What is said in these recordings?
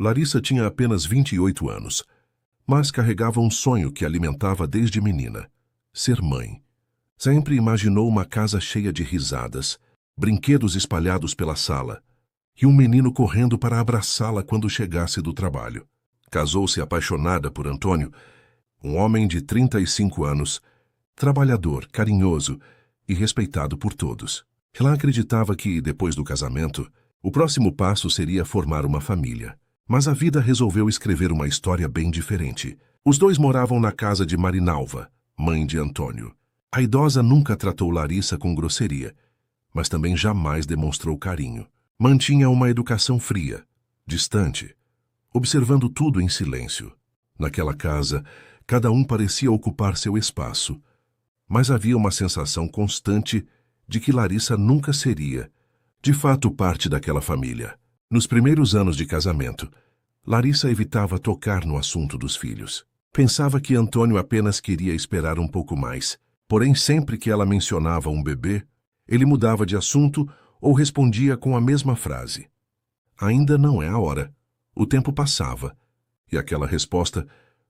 Larissa tinha apenas 28 anos, mas carregava um sonho que alimentava desde menina: ser mãe. Sempre imaginou uma casa cheia de risadas, brinquedos espalhados pela sala e um menino correndo para abraçá-la quando chegasse do trabalho. Casou-se apaixonada por Antônio, um homem de 35 anos, trabalhador, carinhoso e respeitado por todos. Ela acreditava que, depois do casamento, o próximo passo seria formar uma família. Mas a vida resolveu escrever uma história bem diferente. Os dois moravam na casa de Marinalva, mãe de Antônio. A idosa nunca tratou Larissa com grosseria, mas também jamais demonstrou carinho. Mantinha uma educação fria, distante, observando tudo em silêncio. Naquela casa, cada um parecia ocupar seu espaço, mas havia uma sensação constante de que Larissa nunca seria, de fato, parte daquela família. Nos primeiros anos de casamento, Larissa evitava tocar no assunto dos filhos. Pensava que Antônio apenas queria esperar um pouco mais, porém sempre que ela mencionava um bebê, ele mudava de assunto ou respondia com a mesma frase: "Ainda não é a hora." O tempo passava, e aquela resposta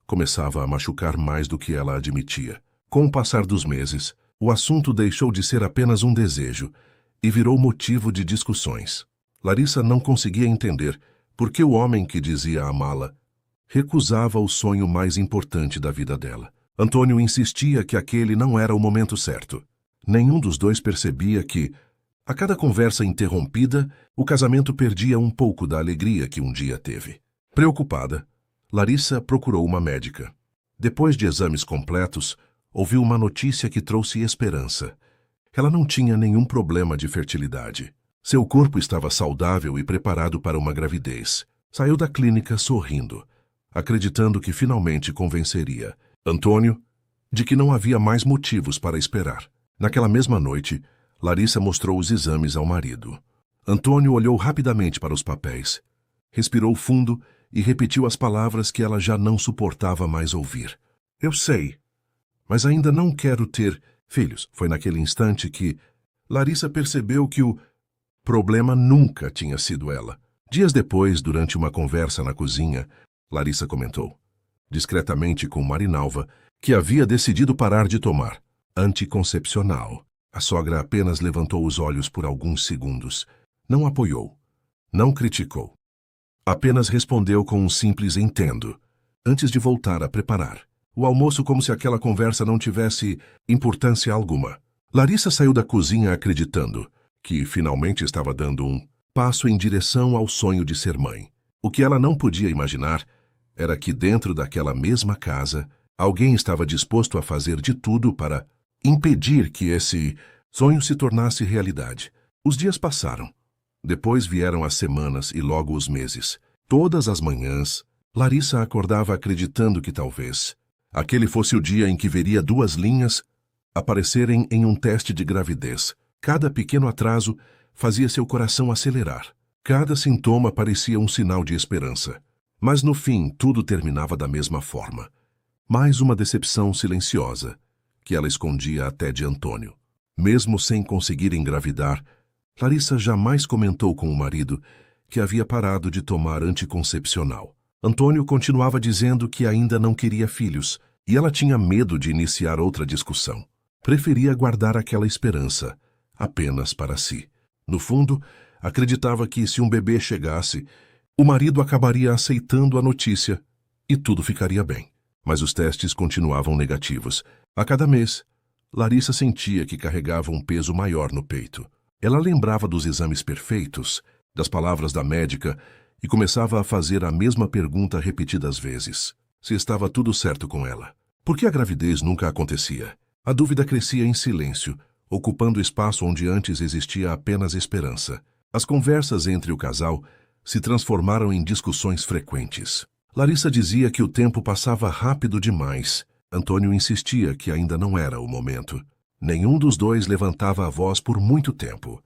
começava a machucar mais do que ela admitia. Com o passar dos meses, o assunto deixou de ser apenas um desejo e virou motivo de discussões. Larissa não conseguia entender por que o homem que dizia amá-la recusava o sonho mais importante da vida dela. Antônio insistia que aquele não era o momento certo. Nenhum dos dois percebia que, a cada conversa interrompida, o casamento perdia um pouco da alegria que um dia teve. Preocupada, Larissa procurou uma médica. Depois de exames completos, ouviu uma notícia que trouxe esperança. Ela não tinha nenhum problema de fertilidade. Seu corpo estava saudável e preparado para uma gravidez. Saiu da clínica sorrindo, acreditando que finalmente convenceria Antônio de que não havia mais motivos para esperar. Naquela mesma noite, Larissa mostrou os exames ao marido. Antônio olhou rapidamente para os papéis, respirou fundo e repetiu as palavras que ela já não suportava mais ouvir. "Eu sei, mas ainda não quero ter filhos." Foi naquele instante que Larissa percebeu que o problema nunca tinha sido ela. Dias depois, durante uma conversa na cozinha, Larissa comentou, discretamente com Marinalva, que havia decidido parar de tomar anticoncepcional. A sogra apenas levantou os olhos por alguns segundos. Não apoiou, não criticou. Apenas respondeu com um simples "entendo", antes de voltar a preparar o almoço como se aquela conversa não tivesse importância alguma. Larissa saiu da cozinha acreditando que finalmente estava dando um passo em direção ao sonho de ser mãe. O que ela não podia imaginar era que dentro daquela mesma casa, alguém estava disposto a fazer de tudo para impedir que esse sonho se tornasse realidade. Os dias passaram. Depois vieram as semanas e logo os meses. Todas as manhãs, Larissa acordava acreditando que talvez aquele fosse o dia em que veria 2 linhas aparecerem em um teste de gravidez. Cada pequeno atraso fazia seu coração acelerar. Cada sintoma parecia um sinal de esperança. Mas no fim, tudo terminava da mesma forma. Mais uma decepção silenciosa, que ela escondia até de Antônio. Mesmo sem conseguir engravidar, Larissa jamais comentou com o marido que havia parado de tomar anticoncepcional. Antônio continuava dizendo que ainda não queria filhos, e ela tinha medo de iniciar outra discussão. Preferia guardar aquela esperança, apenas para si. No fundo, acreditava que se um bebê chegasse, o marido acabaria aceitando a notícia e tudo ficaria bem. Mas os testes continuavam negativos. A cada mês, Larissa sentia que carregava um peso maior no peito. Ela lembrava dos exames perfeitos, das palavras da médica, e começava a fazer a mesma pergunta repetidas vezes: se estava tudo certo com ela. Por que a gravidez nunca acontecia? A dúvida crescia em silêncio, ocupando espaço onde antes existia apenas esperança. As conversas entre o casal se transformaram em discussões frequentes. Larissa dizia que o tempo passava rápido demais. Antônio insistia que ainda não era o momento. Nenhum dos dois levantava a voz por muito tempo.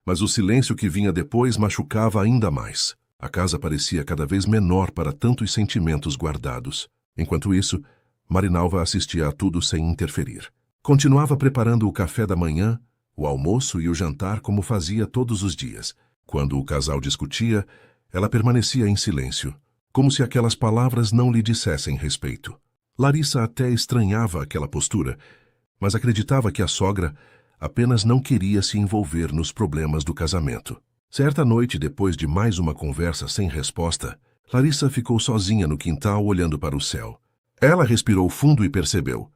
Mas o silêncio que vinha depois machucava ainda mais. A casa parecia cada vez menor para tantos sentimentos guardados. Enquanto isso, Marinalva assistia a tudo sem interferir. Continuava preparando o café da manhã, o almoço e o jantar como fazia todos os dias. Quando o casal discutia, ela permanecia em silêncio, como se aquelas palavras não lhe dissessem respeito. Larissa até estranhava aquela postura, mas acreditava que a sogra apenas não queria se envolver nos problemas do casamento. Certa noite, depois de mais uma conversa sem resposta, Larissa ficou sozinha no quintal olhando para o céu. Ela respirou fundo e percebeu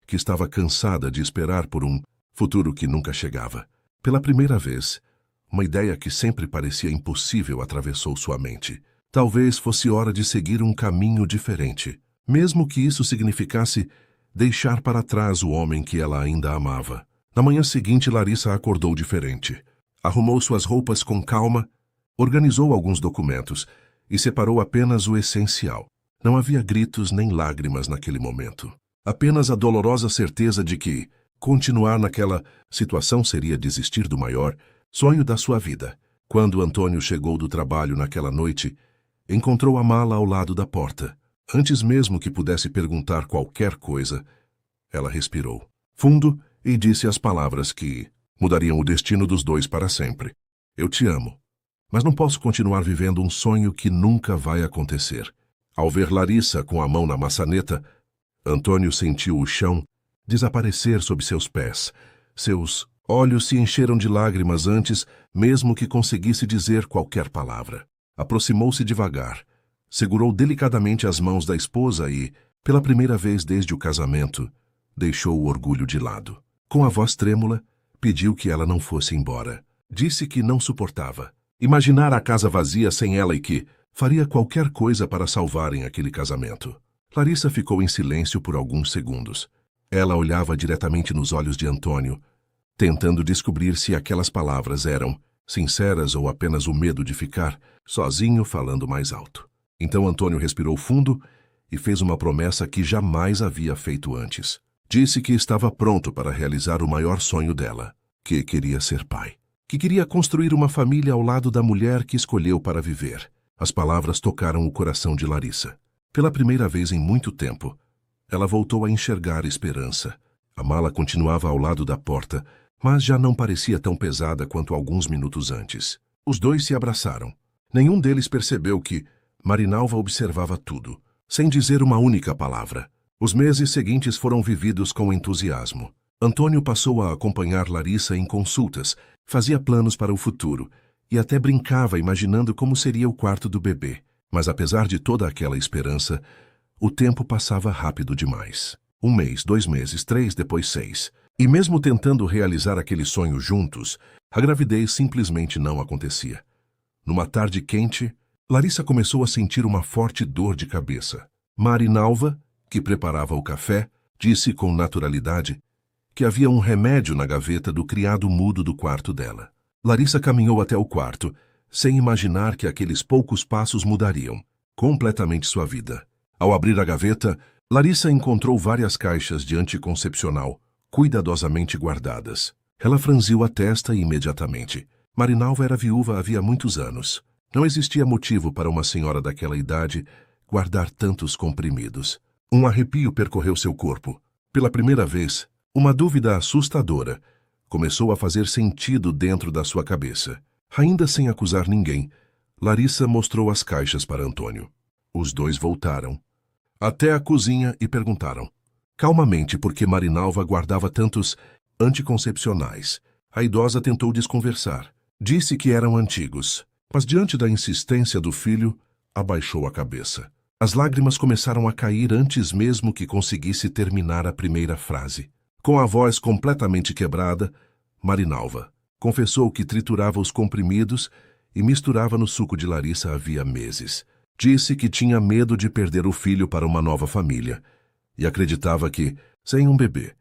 que estava cansada de esperar por um futuro que nunca chegava. Pela primeira vez, uma ideia que sempre parecia impossível atravessou sua mente. Talvez fosse hora de seguir um caminho diferente, mesmo que isso significasse deixar para trás o homem que ela ainda amava. Na manhã seguinte, Larissa acordou diferente. Arrumou suas roupas com calma, organizou alguns documentos e separou apenas o essencial. Não havia gritos nem lágrimas naquele momento. Apenas a dolorosa certeza de que continuar naquela situação seria desistir do maior sonho da sua vida. Quando Antônio chegou do trabalho naquela noite, encontrou a mala ao lado da porta. Antes mesmo que pudesse perguntar qualquer coisa, ela respirou fundo e disse as palavras que mudariam o destino dos dois para sempre. Eu te amo, mas não posso continuar vivendo um sonho que nunca vai acontecer. Ao ver Larissa com a mão na maçaneta, Antônio sentiu o chão desaparecer sob seus pés. Seus olhos se encheram de lágrimas antes mesmo que conseguisse dizer qualquer palavra. Aproximou-se devagar, segurou delicadamente as mãos da esposa e, pela primeira vez desde o casamento, deixou o orgulho de lado. Com a voz trêmula, pediu que ela não fosse embora. Disse que não suportava imaginar a casa vazia sem ela e que faria qualquer coisa para salvarem aquele casamento. Larissa ficou em silêncio por alguns segundos. Ela olhava diretamente nos olhos de Antônio, tentando descobrir se aquelas palavras eram sinceras ou apenas o medo de ficar sozinho falando mais alto. Então Antônio respirou fundo e fez uma promessa que jamais havia feito antes. Disse que estava pronto para realizar o maior sonho dela, que queria ser pai, que queria construir uma família ao lado da mulher que escolheu para viver. As palavras tocaram o coração de Larissa. Pela primeira vez em muito tempo, ela voltou a enxergar esperança. A mala continuava ao lado da porta, mas já não parecia tão pesada quanto alguns minutos antes. Os dois se abraçaram. Nenhum deles percebeu que Marinalva observava tudo, sem dizer uma única palavra. Os meses seguintes foram vividos com entusiasmo. Antônio passou a acompanhar Larissa em consultas, fazia planos para o futuro e até brincava imaginando como seria o quarto do bebê. Mas apesar de toda aquela esperança, o tempo passava rápido demais. 1 mês, 2 meses, 3, depois 6. E mesmo tentando realizar aquele sonho juntos, a gravidez simplesmente não acontecia. Numa tarde quente, Larissa começou a sentir uma forte dor de cabeça. Marinalva, que preparava o café, disse com naturalidade que havia um remédio na gaveta do criado mudo do quarto dela. Larissa caminhou até o quarto, sem imaginar que aqueles poucos passos mudariam completamente sua vida. Ao abrir a gaveta, Larissa encontrou várias caixas de anticoncepcional, cuidadosamente guardadas. Ela franziu a testa imediatamente. Marinalva era viúva havia muitos anos. Não existia motivo para uma senhora daquela idade guardar tantos comprimidos. Um arrepio percorreu seu corpo. Pela primeira vez, uma dúvida assustadora começou a fazer sentido dentro da sua cabeça. Ainda sem acusar ninguém, Larissa mostrou as caixas para Antônio. Os dois voltaram até a cozinha e perguntaram calmamente por que Marinalva guardava tantos anticoncepcionais. A idosa tentou desconversar. Disse que eram antigos, mas diante da insistência do filho, abaixou a cabeça. As lágrimas começaram a cair antes mesmo que conseguisse terminar a primeira frase. Com a voz completamente quebrada, Marinalva confessou que triturava os comprimidos e misturava no suco de Larissa havia meses. Disse que tinha medo de perder o filho para uma nova família e acreditava que, sem um bebê,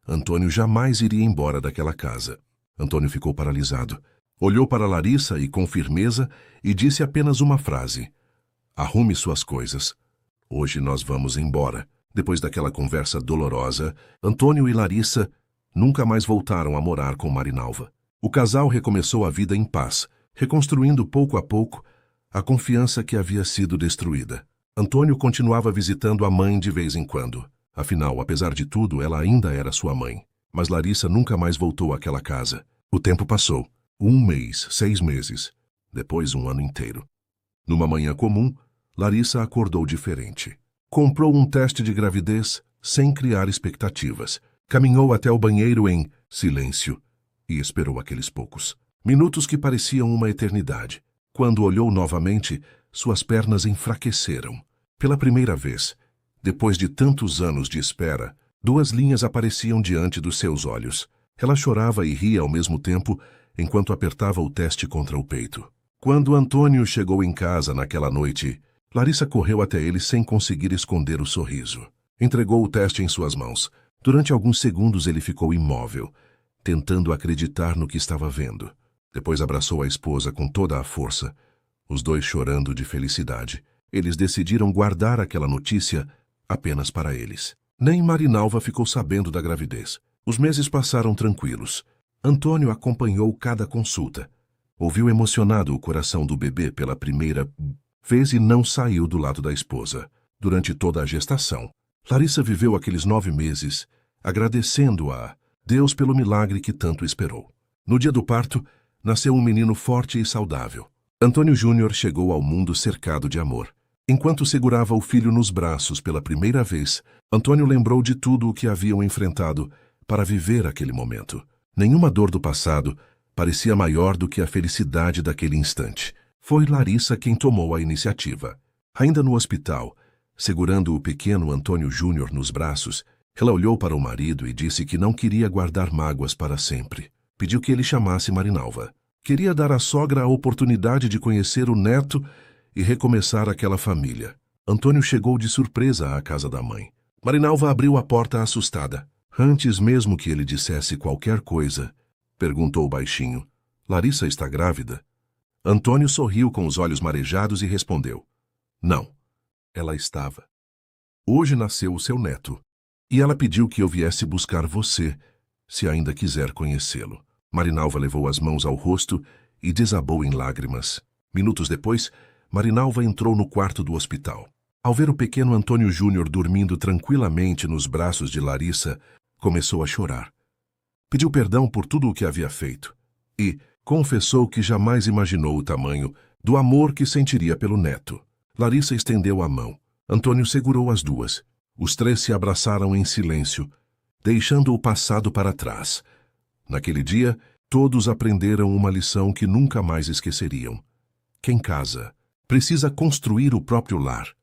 Antônio jamais iria embora daquela casa. Antônio ficou paralisado. Olhou para Larissa e com firmeza e disse apenas uma frase: "Arrume suas coisas. Hoje nós vamos embora." Depois daquela conversa dolorosa, Antônio e Larissa nunca mais voltaram a morar com Marinalva. O casal recomeçou a vida em paz, reconstruindo pouco a pouco a confiança que havia sido destruída. Antônio continuava visitando a mãe de vez em quando. Afinal, apesar de tudo, ela ainda era sua mãe. Mas Larissa nunca mais voltou àquela casa. O tempo passou. 1 mês, 6 meses. Depois 1 ano inteiro. Numa manhã comum, Larissa acordou diferente. Comprou um teste de gravidez sem criar expectativas. Caminhou até o banheiro em silêncio e esperou aqueles poucos minutos que pareciam uma eternidade. Quando olhou novamente, suas pernas enfraqueceram. Pela primeira vez, depois de tantos anos de espera, 2 linhas apareciam diante dos seus olhos. Ela chorava e ria ao mesmo tempo, enquanto apertava o teste contra o peito. Quando Antônio chegou em casa naquela noite, Larissa correu até ele sem conseguir esconder o sorriso. Entregou o teste em suas mãos. Durante alguns segundos ele ficou imóvel, tentando acreditar no que estava vendo. Depois abraçou a esposa com toda a força, os dois chorando de felicidade. Eles decidiram guardar aquela notícia apenas para eles. Nem Marinalva ficou sabendo da gravidez. Os meses passaram tranquilos. Antônio acompanhou cada consulta. Ouviu emocionado o coração do bebê pela primeira vez e não saiu do lado da esposa. Durante toda a gestação, Larissa viveu aqueles 9 meses, agradecendo a Deus pelo milagre que tanto esperou. No dia do parto, nasceu um menino forte e saudável. Antônio Júnior chegou ao mundo cercado de amor. Enquanto segurava o filho nos braços pela primeira vez, Antônio lembrou de tudo o que haviam enfrentado para viver aquele momento. Nenhuma dor do passado parecia maior do que a felicidade daquele instante. Foi Larissa quem tomou a iniciativa. Ainda no hospital, segurando o pequeno Antônio Júnior nos braços, ela olhou para o marido e disse que não queria guardar mágoas para sempre. Pediu que ele chamasse Marinalva. Queria dar à sogra a oportunidade de conhecer o neto e recomeçar aquela família. Antônio chegou de surpresa à casa da mãe. Marinalva abriu a porta assustada. Antes mesmo que ele dissesse qualquer coisa, perguntou baixinho: Larissa está grávida? Antônio sorriu com os olhos marejados e respondeu: Não, ela estava. Hoje nasceu o seu neto, e ela pediu que eu viesse buscar você, se ainda quiser conhecê-lo. Marinalva levou as mãos ao rosto e desabou em lágrimas. Minutos depois, Marinalva entrou no quarto do hospital. Ao ver o pequeno Antônio Júnior dormindo tranquilamente nos braços de Larissa, começou a chorar. Pediu perdão por tudo o que havia feito e confessou que jamais imaginou o tamanho do amor que sentiria pelo neto. Larissa estendeu a mão. Antônio segurou as duas. Os 3 se abraçaram em silêncio, deixando o passado para trás. Naquele dia, todos aprenderam uma lição que nunca mais esqueceriam. Quem casa precisa construir o próprio lar.